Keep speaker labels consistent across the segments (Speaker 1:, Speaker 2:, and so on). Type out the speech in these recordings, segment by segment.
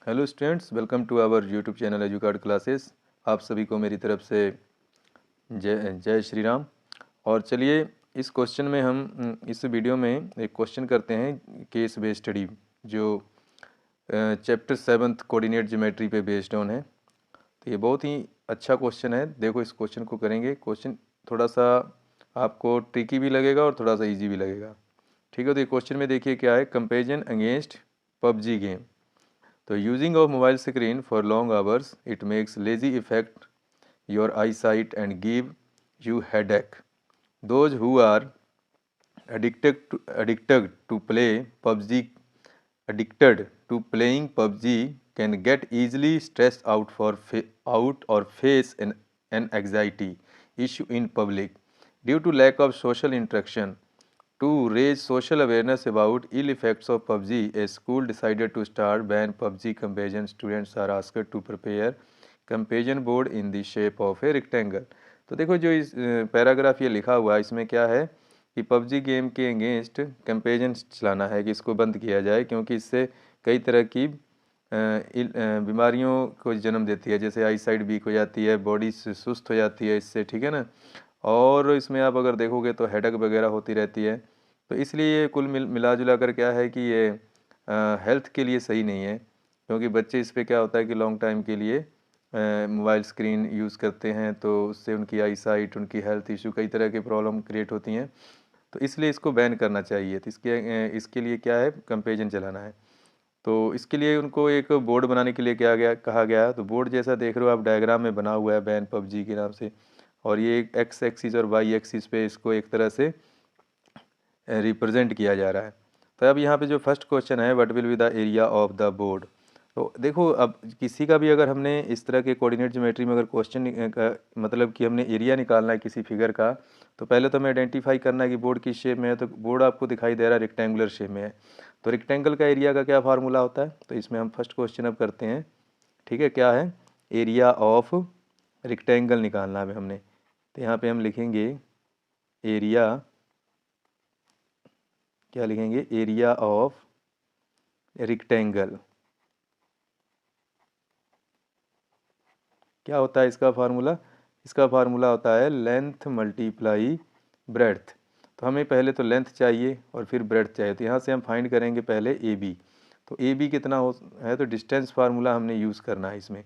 Speaker 1: Hello students, welcome to our YouTube channel Educard classes. आप सभी को मेरी तरफ से जय जय श्री राम। और चलिए इस क्वेश्चन में हम इस वीडियो में एक क्वेश्चन करते हैं केस बेस्ड स्टडी, जो चैप्टर 7 कोऑर्डिनेट ज्योमेट्री पे बेस्ड ऑन है। तो ये बहुत ही अच्छा क्वेश्चन है। देखो इस क्वेश्चन को करेंगे। क्वेश्चन थोड़ा सा आपको ट्रिकी भी लगेगा और थोड़ा सा इजी भी लगेगा। ठीक है, तो ये क्वेश्चन में देखिए क्या है, कंपेरिजन अगेंस्ट पबजी गेम। तो using of mobile screen for long hours, it makes lazy affect your eyesight and give you headache. Those who are addicted to play PUBG addicted to playing PUBG can get easily stressed out or face an anxiety issue in public due to lack of social interaction. To raise social awareness about ill effects of PUBG, a school decided to start ban PUBG comparison. Students are asked to prepare comparison board in the shape of a rectangle. तो देखो जो इस paragraph ये लिखा हुआ है, इसमें क्या है कि पबजी गेम के अगेंस्ट कंपेरिजन चलाना है कि इसको बंद किया जाए, क्योंकि इससे कई तरह की बीमारियों को जन्म देती है। जैसे आई साइड वीक हो जाती है, बॉडी सुस्त हो जाती है इससे, ठीक है ना। और इसमें आप अगर देखोगे तो हेडेक वगैरह होती रहती है। तो इसलिए कुल मिला जुला कर क्या है कि ये हेल्थ के लिए सही नहीं है, क्योंकि बच्चे इस पर क्या होता है कि लॉन्ग टाइम के लिए मोबाइल स्क्रीन यूज़ करते हैं, तो उससे उनकी आई साइट, उनकी हेल्थ इशू, कई तरह की प्रॉब्लम क्रिएट होती हैं। तो इसलिए इसको बैन करना चाहिए। तो इसके लिए क्या है, कंपेरिजन चलाना है। तो इसके लिए उनको एक बोर्ड बनाने के लिए कहा गया। तो बोर्ड जैसा देख रहे हो आप, डायग्राम में बना हुआ है बैन पबजी के नाम से। और ये एक्स एक्सिस और वाई एक्सिस पे इसको एक तरह से रिप्रेजेंट किया जा रहा है। तो अब यहाँ पे जो फर्स्ट क्वेश्चन है, what will be the area of the board. तो देखो अब किसी का भी अगर हमने इस तरह के कोऑर्डिनेट ज्योमेट्री में अगर क्वेश्चन का मतलब कि हमने एरिया निकालना है किसी फिगर का, तो पहले तो हमें आइडेंटिफाई करना है कि बोर्ड किस शेप में है। तो बोर्ड आपको दिखाई दे रहा है रेक्टेंगुलर शेप में है। तो रेक्टेंगल का एरिया का क्या फार्मूला होता है, तो इसमें हम फर्स्ट क्वेश्चन अब करते हैं। ठीक है, क्या है, एरिया ऑफ रेक्टेंगल निकालना है हमने। तो यहाँ पे हम लिखेंगे एरिया, क्या लिखेंगे, एरिया ऑफ रेक्टेंगल। क्या होता है इसका फार्मूला, इसका फार्मूला होता है लेंथ मल्टीप्लाई ब्रेड्थ। तो हमें पहले तो लेंथ चाहिए और फिर ब्रेड्थ चाहिए। तो यहाँ से हम फाइंड करेंगे पहले ए बी। तो ए बी कितना हो है, तो डिस्टेंस फार्मूला हमने यूज़ करना है इसमें।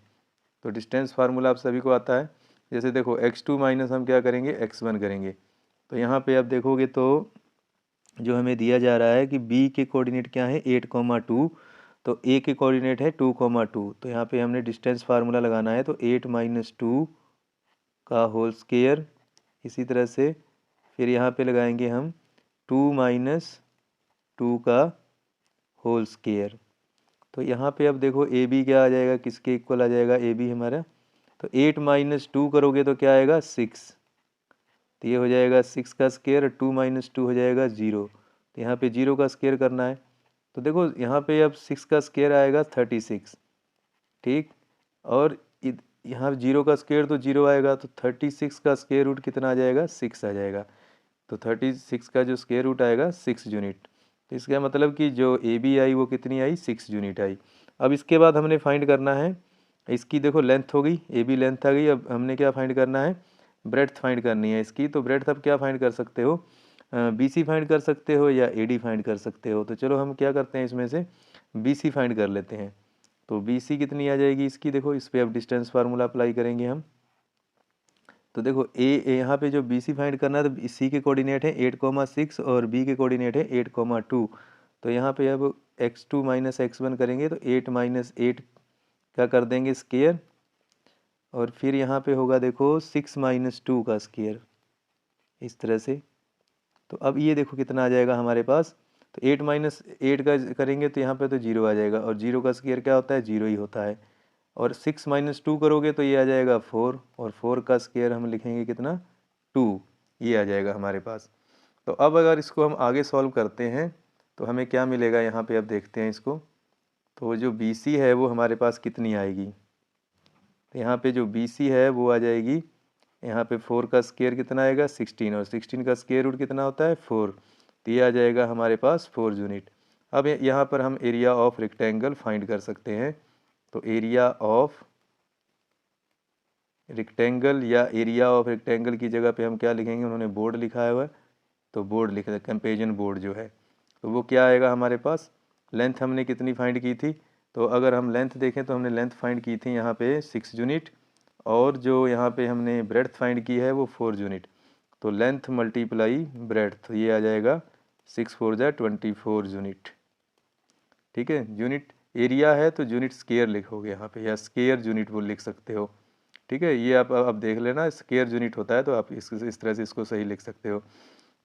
Speaker 1: तो डिस्टेंस फार्मूला आप सभी को आता है। जैसे देखो x2 माइनस हम क्या करेंगे, x1 करेंगे। तो यहाँ पे आप देखोगे तो जो हमें दिया जा रहा है कि b के कोऑर्डिनेट क्या है, 8,2। तो a के कोऑर्डिनेट है 2,2। तो यहाँ पे हमने डिस्टेंस फार्मूला लगाना है। तो 8 माइनस 2 का होल स्क्वायर। इसी तरह से फिर यहाँ पे लगाएंगे हम 2 माइनस 2 का होल स्क्वायर। तो यहाँ पे अब देखो ए बी क्या आ जाएगा, किसके इक्वल आ जाएगा ए बी हमारा। तो 8 माइनस 2 करोगे तो क्या आएगा, 6। तो ये हो जाएगा 6 का स्क्वायर, 2 माइनस 2 हो जाएगा 0। तो यहाँ पे 0 का स्क्वायर करना है। तो देखो यहाँ पे अब 6 का स्क्वायर आएगा 36, ठीक। और यहाँ 0 का स्क्वायर तो 0 आएगा, तो 36 का स्क्वायर रूट कितना आ जाएगा, 6 आ जाएगा। तो 36 का जो स्क्वायर रूट आएगा 6 यूनिट। तो इसका मतलब कि जो ए बी आई वो कितनी आई, 6 यूनिट आई। अब इसके बाद हमने फाइंड करना है, इसकी देखो लेंथ हो गई, ए बी लेंथ आ गई। अब हमने क्या फाइंड करना है, ब्रेड्थ फाइंड करनी है इसकी। तो ब्रेड्थ अब क्या फाइंड कर सकते हो, बी सी फाइंड कर सकते हो या ए डी फाइंड कर सकते हो। तो चलो हम क्या करते हैं, इसमें से बी सी फाइंड कर लेते हैं। तो बी सी कितनी आ जाएगी इसकी, देखो इस पर अब डिस्टेंस फार्मूला अप्लाई करेंगे हम। तो देखो यहाँ पे जो बी सी फाइंड करना है, तो सी के कोऑर्डिनेट है 8,6 और बी के कोऑर्डिनेट है 8,2। तो यहाँ पे अब x2 माइनस x1 करेंगे। तो 8 माइनस 8 का कर देंगे स्क्वायर। और फिर यहाँ पे होगा देखो 6 माइनस 2 का स्क्वायर, इस तरह से। तो अब ये देखो कितना आ जाएगा हमारे पास। तो 8 माइनस 8 का करेंगे तो यहाँ पे तो 0 आ जाएगा, और 0 का स्क्वायर क्या होता है, 0 ही होता है। और 6 माइनस 2 करोगे तो ये आ जाएगा 4, और 4 का स्क्वायर हम लिखेंगे कितना, 2। ये आ जाएगा हमारे पास। तो अब अगर इसको हम आगे सॉल्व करते हैं तो हमें क्या मिलेगा, यहाँ पे अब देखते हैं इसको। तो जो बी सी है वो हमारे पास कितनी आएगी। तो यहाँ पे जो बी सी है वो आ जाएगी, यहाँ पे 4 का स्क्वायर कितना आएगा, 16, और 16 का स्क्वायर रूट कितना होता है, 4। तो ये आ जाएगा हमारे पास 4 यूनिट। अब यहाँ पर हम एरिया ऑफ रेक्टेंगल फाइंड कर सकते हैं। तो एरिया ऑफ रेक्टेंगल या एरिया ऑफ रेक्टेंगल की जगह पे हम क्या लिखेंगे, उन्होंने बोर्ड लिखा हुआ है तो बोर्ड लिख दें, कंपेरिजन बोर्ड जो है। तो वो क्या आएगा हमारे पास, लेंथ हमने कितनी फाइंड की थी, तो अगर हम लेंथ देखें तो हमने लेंथ फाइंड की थी यहाँ पे 6 यूनिट, और जो यहाँ पे हमने ब्रेड्थ फाइंड की है वो 4 यूनिट। तो लेंथ मल्टीप्लाई ब्रेड्थ, ये आ जाएगा 6 4 जा 24 यूनिट। ठीक है, यूनिट एरिया है तो यूनिट स्केयर लिखोगे यहाँ पे, या स्केयर यूनिट वो लिख सकते हो। ठीक है, ये आप देख लेना, स्केयर यूनिट होता है तो आप इस तरह से इसको सही लिख सकते हो।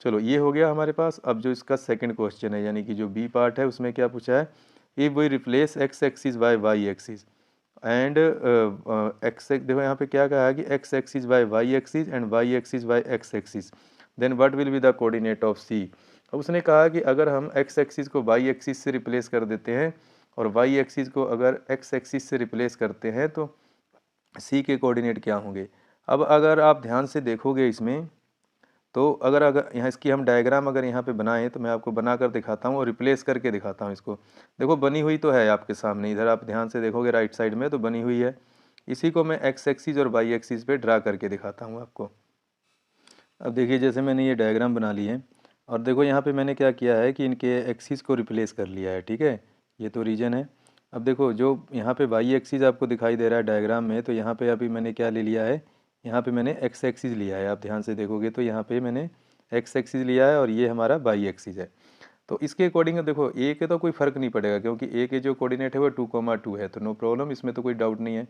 Speaker 1: चलो ये हो गया हमारे पास। अब जो इसका सेकंड क्वेश्चन है, यानी कि जो बी पार्ट है, उसमें क्या पूछा है, if we replace x axis by y axis and देखो यहाँ पे क्या कहा है कि x axis by y axis and y axis by x axis, then what will be the coordinate of C. अब उसने कहा कि अगर हम एक्स एक्सिस को वाई एक्सिस से रिप्लेस कर देते हैं और वाई एक्सिस को अगर एक्स एक्सिस से रिप्लेस करते हैं तो सी के कोऑर्डिनेट क्या होंगे। अब अगर आप ध्यान से देखोगे इसमें, तो अगर यहाँ इसकी हम डायग्राम अगर यहाँ पे बनाएं तो मैं आपको बना कर दिखाता हूँ और रिप्लेस करके दिखाता हूँ इसको। देखो बनी हुई तो है आपके सामने, इधर आप ध्यान से देखोगे राइट साइड में तो बनी हुई है। इसी को मैं एक्स एक्सिस और वाई एक्सिस पे ड्रा करके दिखाता हूँ आपको। अब देखिए जैसे मैंने ये डायग्राम बना ली है, और देखो यहाँ पे मैंने क्या किया है कि इनके एक्सिस को रिप्लेस कर लिया है। ठीक है, ये तो रीजन है। अब देखो जो यहाँ पे वाई एक्सिस आपको दिखाई दे रहा है डायग्राम में, तो यहाँ पे अभी मैंने क्या ले लिया है, यहाँ पे मैंने एक्स एक्सिस लिया है। आप ध्यान से देखोगे तो यहाँ पे मैंने एक्स एक्सिस लिया है और ये हमारा वाई एक्सिस है। तो इसके अकॉर्डिंग देखो ए के तो कोई फ़र्क नहीं पड़ेगा, क्योंकि ए के जो कोऑर्डिनेट है वो 2,2 है, तो नो प्रॉब्लम, इसमें तो कोई डाउट नहीं है।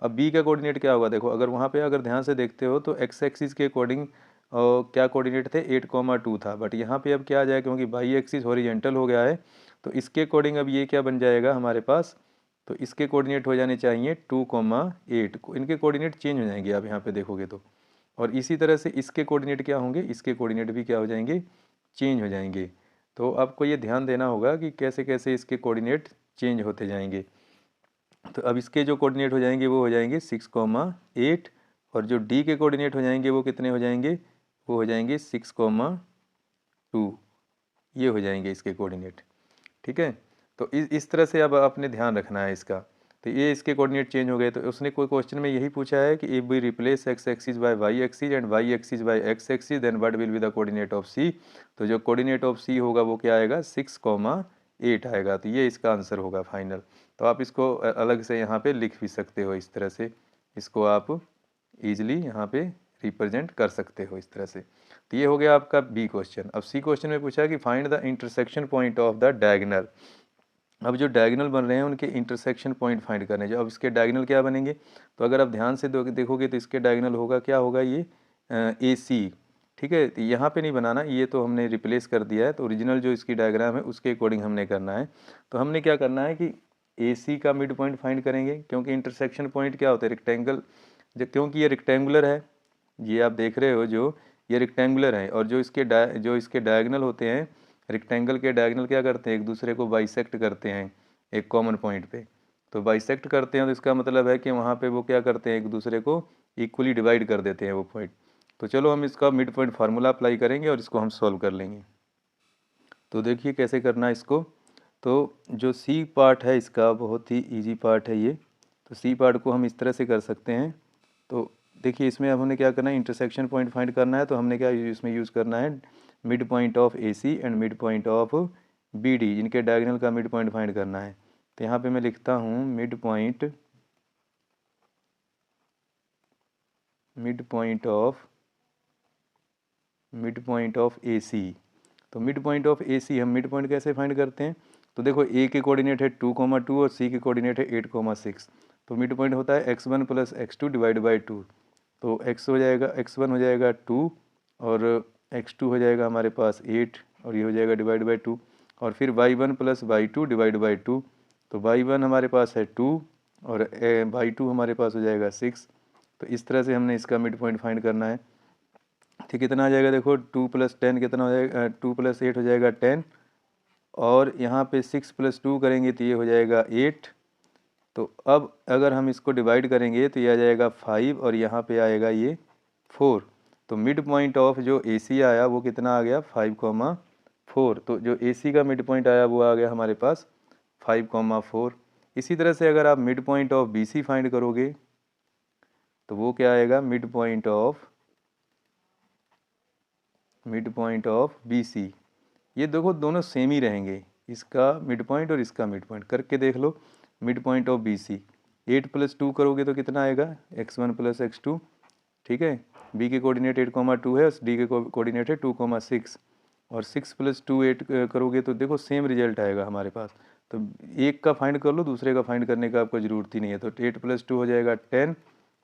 Speaker 1: अब बी का कोऑर्डिनेट क्या होगा, देखो अगर वहाँ पे अगर ध्यान से देखते हो तो एक्स एक्सिस के अकॉर्डिंग क्या कोऑर्डिनेट थे, 8,2 था, बट यहाँ पे अब क्या आ जाएगा, क्योंकि वाई एक्सिस हॉरिजॉन्टल हो गया है तो इसके अकॉर्डिंग अब ये क्या बन जाएगा हमारे पास, तो इसके कोऑर्डिनेट हो जाने चाहिए 2,8, इनके कोऑर्डिनेट चेंज हो जाएंगे आप यहाँ पे देखोगे तो। और इसी तरह से इसके कोऑर्डिनेट क्या होंगे, इसके कोऑर्डिनेट भी क्या हो जाएंगे, चेंज हो जाएंगे। तो आपको ये ध्यान देना होगा कि कैसे कैसे इसके कोऑर्डिनेट चेंज होते जाएंगे। तो अब इसके जो कोऑर्डिनेट हो जाएंगे वो हो जाएंगे 6,8, और जो डी के कोऑर्डिनेट हो जाएंगे वो कितने हो जाएंगे, वो हो जाएंगे 6,2, ये हो जाएंगे इसके कोऑर्डिनेट। ठीक है, तो इस तरह से अब आपने ध्यान रखना है इसका। तो ये इसके कोऑर्डिनेट चेंज हो गए, तो उसने कोई क्वेश्चन में यही पूछा है कि if we replace x axis by y axis and y axis by x axis then what will be the coordinate of C. तो जो कोऑर्डिनेट ऑफ सी होगा वो क्या आएगा, 6,8 आएगा। तो ये इसका आंसर होगा फाइनल। तो आप इसको अलग से यहाँ पे लिख भी सकते हो, इस तरह से इसको आप ईजिली यहाँ पे रिप्रेजेंट कर सकते हो इस तरह से। तो ये हो गया आपका बी क्वेश्चन। अब सी क्वेश्चन में पूछा कि find the intersection point of the diagonal. अब जो डायगोनल बन रहे हैं उनके इंटरसेक्शन पॉइंट फाइंड करने जो, अब इसके डायगोनल क्या बनेंगे, तो अगर आप ध्यान से देखोगे तो इसके डायगोनल होगा क्या होगा, ये ए सी। ठीक है, तो यहाँ पे नहीं बनाना, ये तो हमने रिप्लेस कर दिया है, तो ओरिजिनल जो इसकी डायग्राम है उसके अकॉर्डिंग हमने करना है। तो हमने क्या करना है कि ए सी का मिड पॉइंट फाइंड करेंगे, क्योंकि इंटरसेक्शन पॉइंट क्या होता है, रेक्टेंगल, क्योंकि ये रेक्टेंगुलर है, ये आप देख रहे हो जो ये रेक्टेंगुलर है, और जो इसके डायगोनल होते हैं, रेक्टेंगल के डायगोनल क्या करते हैं, एक दूसरे को बाइसेक्ट करते हैं एक कॉमन पॉइंट पे। तो बाइसेक्ट करते हैं तो इसका मतलब है कि वहाँ पे वो क्या करते हैं, एक दूसरे को इक्वली डिवाइड कर देते हैं वो पॉइंट। तो चलो हम इसका मिड पॉइंट फार्मूला अप्लाई करेंगे और इसको हम सॉल्व कर लेंगे। तो देखिए कैसे करना है इसको। तो जो सी पार्ट है इसका बहुत ही ईजी पार्ट है ये। तो सी पार्ट को हम इस तरह से कर सकते हैं। तो देखिए इसमें अब हमें क्या करना है, इंटरसेक्शन पॉइंट फाइंड करना है। तो हमने क्या इसमें यूज़ करना है, mid point of A C and mid point of B D, इनके डायगोनल का मिड पॉइंट फाइंड करना है। तो यहाँ पे मैं लिखता हूँ mid point of A C. तो mid point of A C हम मिड पॉइंट कैसे फाइंड करते हैं, तो देखो ए के कोऑर्डिनेट है 2,2 और सी के कोऑर्डिनेट है 8,6। तो मिड पॉइंट होता है x1 + x2 डिवाइड बाई 2। तो x1 हो जाएगा 2 और x2 हो जाएगा हमारे पास 8 और ये हो जाएगा डिवाइड बाई 2, और फिर y1 + y2 डिवाइड बाई 2। तो y1 हमारे पास है 2 और y2 हमारे पास हो जाएगा 6। तो इस तरह से हमने इसका मिड पॉइंट फाइंड करना है। तो कितना आ जाएगा, देखो 2 + 10 कितना हो जाएगा, 2 + 8 हो जाएगा 10, और यहाँ पे 6 + 2 करेंगे तो ये हो जाएगा 8। तो अब अगर हम इसको डिवाइड करेंगे तो ये आ जाएगा 5 और यहाँ पे आएगा ये 4। तो मिड पॉइंट ऑफ जो ए सी आया वो कितना आ गया, 5,4। तो जो ए सी का मिड पॉइंट आया वो आ गया हमारे पास 5,4। इसी तरह से अगर आप mid point of B C find करोगे तो वो क्या आएगा, mid point of B C. ये देखो दोनों सेम ही रहेंगे, इसका मिड पॉइंट और इसका मिड पॉइंट करके देख लो। Mid point of B C 8 + 2 करोगे तो कितना आएगा, x1 + x2, ठीक है। बी के कोऑर्डिनेट 8,2 है और डी के कोऑर्डिनेट है 2,6, और 6 + 2 8 करोगे तो देखो सेम रिजल्ट आएगा हमारे पास। तो एक का फाइंड कर लो, दूसरे का फाइंड करने का आपको ज़रूरत ही नहीं है। तो 8 + 2 हो जाएगा 10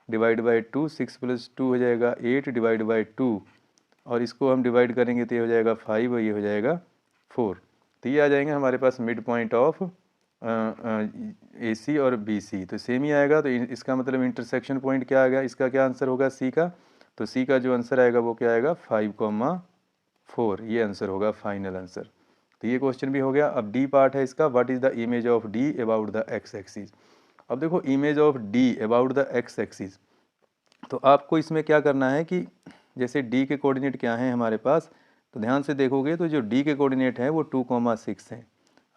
Speaker 1: डिवाइड बाई 2, 6 + 2 हो जाएगा 8 डिवाइड बाई 2, और इसको हम डिवाइड करेंगे तो ये हो जाएगा 5 और ये हो जाएगा 4। तो ये आ जाएंगे हमारे पास मिड पॉइंट ऑफ ए सी और बी सी, तो सेम ही आएगा। तो इसका मतलब इंटरसेक्शन पॉइंट क्या आएगा, इसका क्या आंसर होगा सी का। तो सी का जो आंसर आएगा वो क्या आएगा, 5,4, ये आंसर होगा फाइनल आंसर। तो ये क्वेश्चन भी हो गया। अब डी पार्ट है इसका, what is the image of D about the x axis. अब देखो image of D about the x axis, तो आपको इसमें क्या करना है कि जैसे डी के कोऑर्डिनेट क्या हैं हमारे पास, तो ध्यान से देखोगे तो जो डी के कोऑर्डिनेट है वो 2,6 है।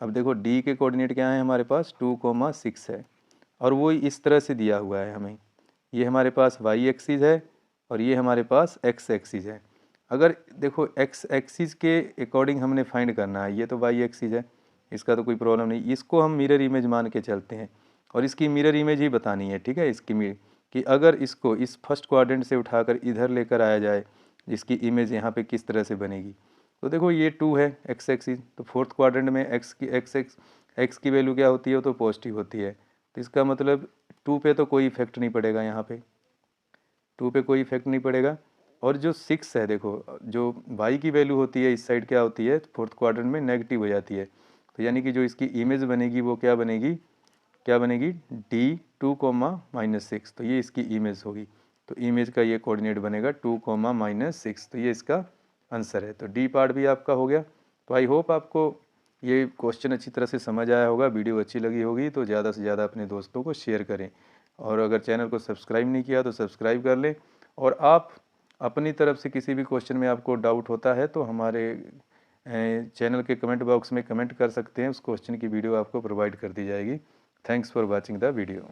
Speaker 1: अब देखो डी के कोऑर्डिनेट क्या है हमारे पास, 2,6 है, और वो इस तरह से दिया हुआ है हमें। ये हमारे पास वाई एक्सिस है और ये हमारे पास एक्स एक्सिस है। अगर देखो एक्स एक्सिस के अकॉर्डिंग हमने फाइंड करना है, ये तो वाई एक्सिस है, इसका तो कोई प्रॉब्लम नहीं, इसको हम मिरर इमेज मान के चलते हैं और इसकी मिरर इमेज ही बतानी है, ठीक है। इसकी कि अगर इसको इस फर्स्ट क्वाड्रेंट से उठाकर इधर लेकर आया जाए, इसकी इमेज यहाँ पे किस तरह से बनेगी। तो देखो ये 2 है एक्स एक्सिस, तो फोर्थ क्वाड्रेंट में एक्स की वैल्यू क्या होती है, तो पॉजिटिव होती है। तो इसका मतलब 2 पे तो कोई इफेक्ट नहीं पड़ेगा, यहाँ पे 2 पे कोई इफेक्ट नहीं पड़ेगा। और जो 6 है, देखो जो वाई की वैल्यू होती है इस साइड क्या होती है, फोर्थ क्वाड्रेंट में नेगेटिव हो जाती है। तो यानी कि जो इसकी इमेज बनेगी वो क्या बनेगी, D2,-6, तो ये इसकी इमेज होगी। तो इमेज का ये कोऑर्डिनेट बनेगा 2,-6, तो ये इसका आंसर है। तो डी पार्ट भी आपका हो गया। तो आई होप आपको ये क्वेश्चन अच्छी तरह से समझ आया होगा, वीडियो अच्छी लगी होगी तो ज़्यादा से ज़्यादा अपने दोस्तों को शेयर करें, और अगर चैनल को सब्सक्राइब नहीं किया तो सब्सक्राइब कर लें। और आप अपनी तरफ से किसी भी क्वेश्चन में आपको डाउट होता है तो हमारे चैनल के कमेंट बॉक्स में कमेंट कर सकते हैं, उस क्वेश्चन की वीडियो आपको प्रोवाइड कर दी जाएगी। Thanks for watching the video.